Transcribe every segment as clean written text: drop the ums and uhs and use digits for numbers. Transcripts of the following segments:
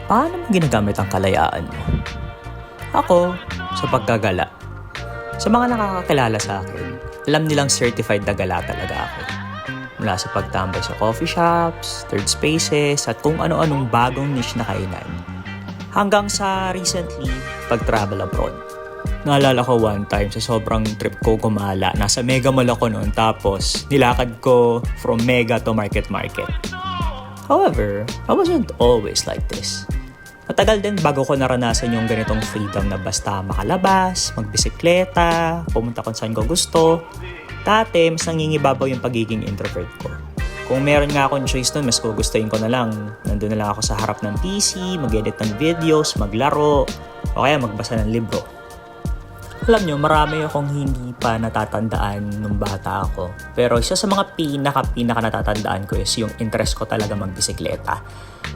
Paano mo ginagamit ang kalayaan mo? Ako, sa paggagala. Sa mga nakakakilala sa akin, alam nilang certified na gala talaga ako. Mula sa pagtambay sa coffee shops, third spaces, at kung ano-anong bagong niche na kainan. Hanggang sa recently, pag-travel abroad. Naalala ko one time sa sobrang trip ko gumala, nasa Mega Mall ako noon tapos nilakad ko from Mega to Market. However, I wasn't always like this. Matagal din bago ko naranasan yung ganitong freedom na basta makalabas, magbisikleta, pumunta kung saan ko gusto. Dati, mas nangingibabaw yung pagiging introvert ko. Kung meron nga akong choice nun, mas gugustuhin ko na lang. Nandun na lang ako sa harap ng PC, mag-edit ng videos, maglaro, o kaya magbasa ng libro. Alam nyo, marami akong hindi pa natatandaan nung bata ako. Pero isa sa mga pinaka natatandaan ko is yung interest ko talaga magbisikleta.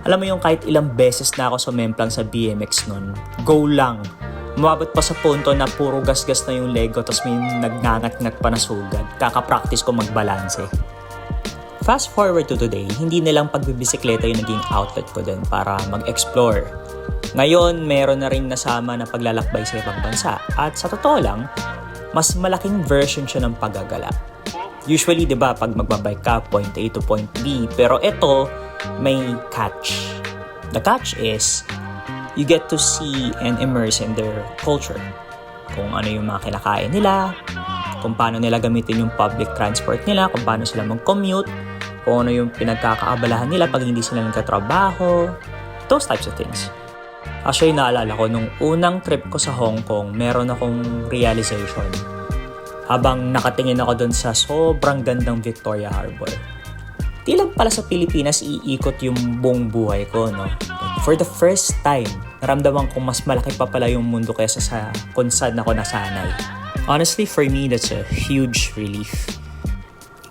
Alam mo yung kahit ilang beses na ako sumemplang sa BMX nun, go lang. Umabot pa sa punto na puro gas-gas na yung leg ko tapos may nagngangat-ngat pa na sugad. Kaka-practice ko magbalanse. Fast forward to today, hindi nilang pagbibisikleta yung naging outlet ko din para mag-explore. Ngayon, meron na rin nasama na paglalakbay sa ibang bansa. At sa totoo lang, mas malaking version siya ng paggagala. Usually, di ba, pag magbabike ka, point A to point B. Pero ito, may catch. The catch is, you get to see and immerse in their culture. Kung ano yung mga kinakain nila, kung paano nila gamitin yung public transport nila, kung paano sila mag-commute, kung ano yung pinagkakaabalahan nila pag hindi sila nagkatrabaho, those types of things. Actually, naalala ko, nung unang trip ko sa Hong Kong, meron akong realization. Habang nakatingin ako dun sa sobrang gandang Victoria Harbor. Di lang pala sa Pilipinas iikot yung buong buhay ko, no? For the first time, naramdaman kong mas malaki pa pala yung mundo kaysa sa kung saan ako nasanay. Honestly, for me, that's a huge relief.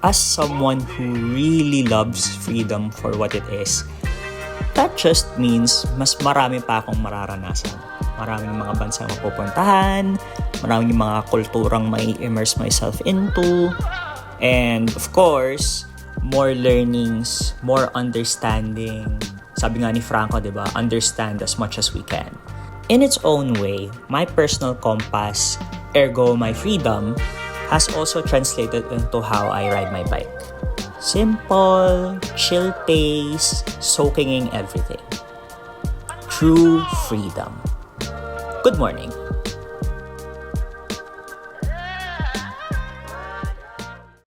As someone who really loves freedom for what it is, that just means mas marami pa akong mararanasan. Maraming mga bansang mapupuntahan, maraming mga kulturang may immerse myself into, and of course, more learnings, more understanding. Sabi nga ni Franco, diba? Understand as much as we can. In its own way, my personal compass, ergo my freedom, has also translated into how I ride my bike. Simple, chill pace, soaking in everything. True freedom. Good morning.